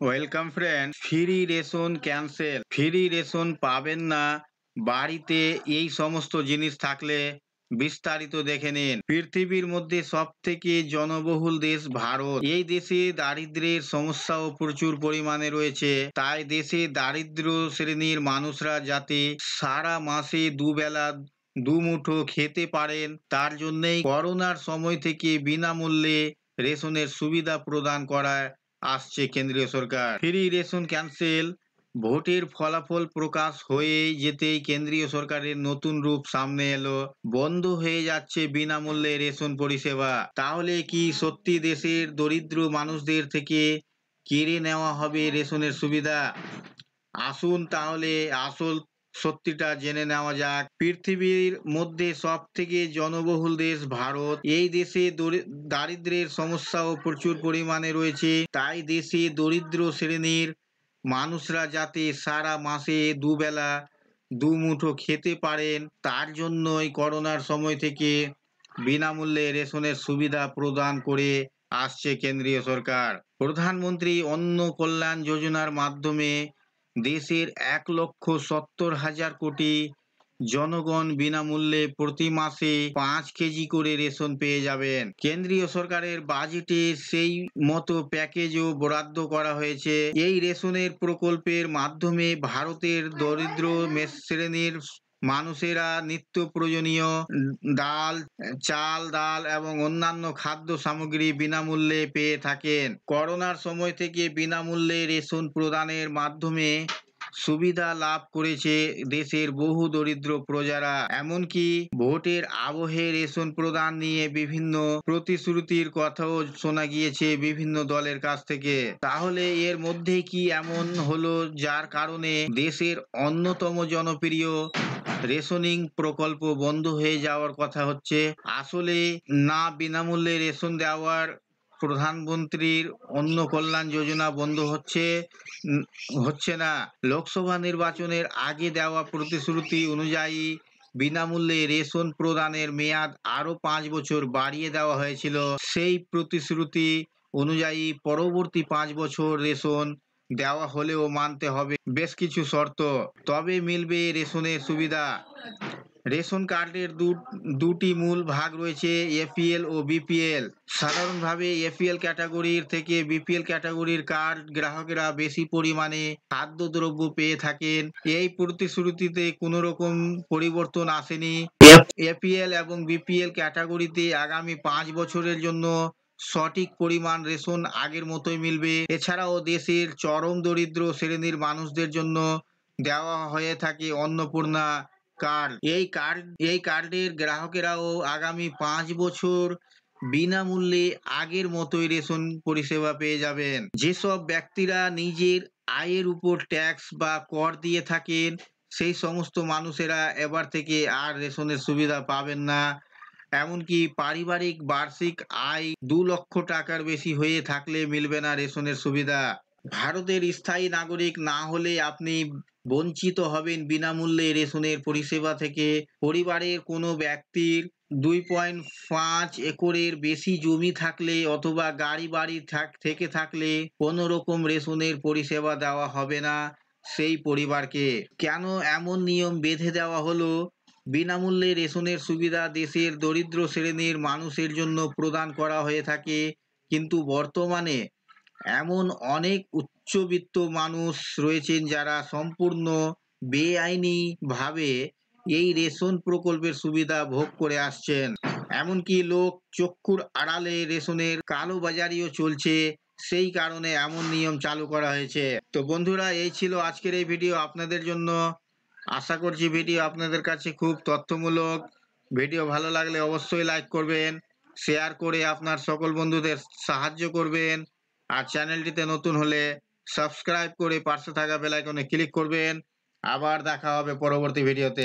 Welcome friend. Free ration cancel, free ration পাবেন না বাড়িতে, এই সমস্ত জিনিস থাকলে বিস্তারিত দেখে নিন। পৃথিবীর মধ্যে সব থেকে জনবহুল দেশ ভারত। এই দেশে দারিদ্র্যের সমস্যাও প্রচুর পরিমাণে রয়েছে। তাই দেশে দারিদ্র শ্রেণীর মানুষরা যাতে সারা মাসে দুবেলা দুমুঠো খেতে পারেন, তার জন্যই করোনার সময় থেকে বিনামূল্যে রেশনের সুবিধা প্রদান করা আসছে কেন্দ্রীয় সরকার। ফ্রি রেশন ক্যান্সেল, ভোটের ফলাফল প্রকাশ হয়ে যেতেই কেন্দ্রীয় সরকারের নতুন রূপ সামনে এলো। বন্ধ হয়ে যাচ্ছে বিনামূল্যে রেশন পরিষেবা। তাহলে কি সত্যি দেশের দরিদ্র মানুষদের থেকে কেড়ে নেওয়া হবে রেশনের সুবিধা? আসুন তাহলে আসল সত্যিটা জেনে নেওয়া যাক। পৃথিবীর মধ্যে সব থেকে জনবহুল দেশ ভারত। এই দেশে দারিদ্র্যের সমস্যাও প্রচুর পরিমাণে রয়েছে। তাই দেশে দরিদ্র শ্রেণীর মানুষরা যাতে সারা মাসে দুবেলা দুমুঠো খেতে পারেন, তার জন্যই করোনার সময় থেকে বিনামূল্যে রেশনের সুবিধা প্রদান করে আসছে কেন্দ্রীয় সরকার। প্রধানমন্ত্রী অন্ন কল্যাণ যোজনার মাধ্যমে দেশের 1,70,000 কোটি জনগণ বিনামূল্যে প্রতি মাসে 5 কেজি করে রেশন পেয়ে যাবেন। কেন্দ্রীয় সরকারের বাজেটে সেই মতো প্যাকেজও বরাদ্দ করা হয়েছে। এই রেশনের প্রকল্পের মাধ্যমে ভারতের দরিদ্র শ্রেণীর মানুষেরা নিত্য প্রয়োজনীয় ডাল, চাল, এবং অন্যান্য খাদ্য সামগ্রী বিনামূল্যে পেয়ে থাকেন। করোনার সময় থেকে বিনামূল্যে রেশন প্রদানের মাধ্যমে সুবিধা লাভ করেছে দেশের বহু দরিদ্র প্রজারা। এমনকি ভোটের আবহে রেশন প্রদান নিয়ে বিভিন্ন প্রতিশ্রুতির কথাও শোনা গিয়েছে বিভিন্ন দলের কাছ থেকে। তাহলে এর মধ্যে কি এমন হলো যার কারণে দেশের অন্যতম জনপ্রিয় রেশনিং প্রকল্প বন্ধ হয়ে যাওয়ার কথা হচ্ছে? আসলে না, বিনামূল্যে রেশন দেওয়ার প্রধানমন্ত্রীর অন্ন কল্যাণ যোজনা বন্ধ হচ্ছে না। লোকসভা নির্বাচনের আগে দেওয়া প্রতিশ্রুতি অনুযায়ী বিনামূল্যে রেশন প্রদানের মেয়াদ আরো 5 বছর বাড়িয়ে দেওয়া হয়েছিল। সেই প্রতিশ্রুতি অনুযায়ী পরবর্তী 5 বছর রেশন দেওয়া হলেও মানতে হবে বেশ কিছু শর্ত, তবে মিলবে রেশনের সুবিধা। রেশন কার্ডের দুটি মূল ভাগ রয়েছে, এপিএল ও বিপিএল। সাধারণভাবে এপিএল ক্যাটাগরির থেকে বিপিএল ক্যাটাগরির কার্ড গ্রাহকেরা বেশি পরিমাণে খাদ্যদ্রব্য পেয়ে থাকেন। এই প্রতিশ্রুতিতে কোনো রকম পরিবর্তন আসেনি। এপিএল এবং বিপিএল ক্যাটাগরিতে আগামী 5 বছরের জন্য সঠিক পরিমাণ রেশন আগের মতোই মিলবে। এছাড়াও দেশের চরম দরিদ্র শ্রেণীর মানুষদের জন্য দেওয়া হয়ে থাকে অন্নপূর্ণা কার্ড। এই কার্ডের গ্রাহকেরাও আগামী 5 বছর বিনামূল্যে আগের মতোই রেশন পরিষেবা পেয়ে যাবেন। যেসব ব্যক্তিরা নিজের আয়ের উপর ট্যাক্স বা কর দিয়ে থাকেন, সেই সমস্ত মানুষেরা এবার থেকে আর রেশনের সুবিধা পাবেন না। এমনকি পারিবারিক বার্ষিক আয় 2 লক্ষ টাকার বেশি হয়ে থাকলে মিলবে না রেশনের সুবিধা। ভারতের স্থায়ী নাগরিক না হলে আপনি বঞ্চিত হবেন বিনামূল্যে রেশনের পরিষেবা থেকে। পরিবারের কোনো ব্যক্তির 2.5 একরের বেশি জমি থাকলে অথবা গাড়ি বাড়ি থেকে থাকলে কোনো রকম রেশনের পরিষেবা দেওয়া হবে না সেই পরিবারকে। কেন এমন নিয়ম বেঁধে দেওয়া হলো? বিনামূল্যে রেশনের সুবিধা দেশের দরিদ্র শ্রেণীর মানুষের জন্য প্রদান করা হয়ে থাকে, কিন্তু বর্তমানে এমন অনেক উচ্চবিত্ত মানুষ রয়েছেন যারা সম্পূর্ণ বেআইনিভাবে এই রেশন প্রকল্পের সুবিধা ভোগ করে আসছেন। এমনকি লোক চক্ষুর আড়ালে রেশনের কালোবাজারিও চলছে। সেই কারণে এমন নিয়ম চালু করা হয়েছে। তো বন্ধুরা, এই ছিল আজকের এই ভিডিও আপনাদের জন্য। আশা করছি ভিডিও আপনাদের কাছে খুব তথ্যমূলক। ভিডিও ভালো লাগলে অবশ্যই লাইক করবেন, শেয়ার করে আপনার সকল বন্ধুদের সাহায্য করবেন। আর চ্যানেলটিতে নতুন হলে সাবস্ক্রাইব করে পাশে থাকা বেল আইকনে ক্লিক করবেন। আবার দেখা হবে পরবর্তী ভিডিওতে।